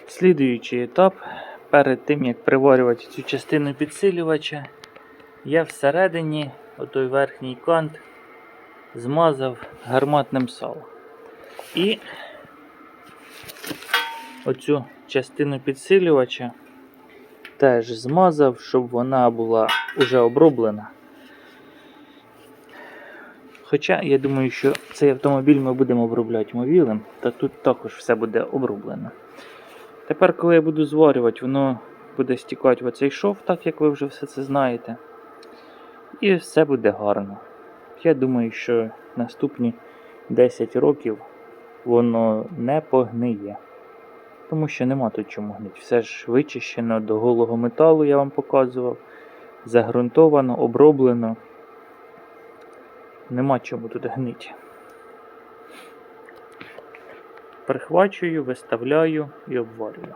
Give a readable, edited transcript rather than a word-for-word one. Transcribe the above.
Слідуючий етап. Перед тим як приварювати цю частину підсилювача, я всередині, отой верхній кант, змазав гарматним салом. І оцю частину підсилювача теж змазав, щоб вона була вже оброблена. Хоча я думаю, що цей автомобіль ми будемо обробляти мовілем, та тут також все буде оброблено. Тепер, коли я буду зварювати, воно буде стікати в оцей шов, так як ви вже все це знаєте. І все буде гарно. Я думаю, що наступні 10 років воно не погниє. Тому що нема тут чому гнити. Все ж вичищено до голого металу, я вам показував. Загрунтовано, оброблено. Нема чому тут гнити. Прихвачую, виставляю і обварюю.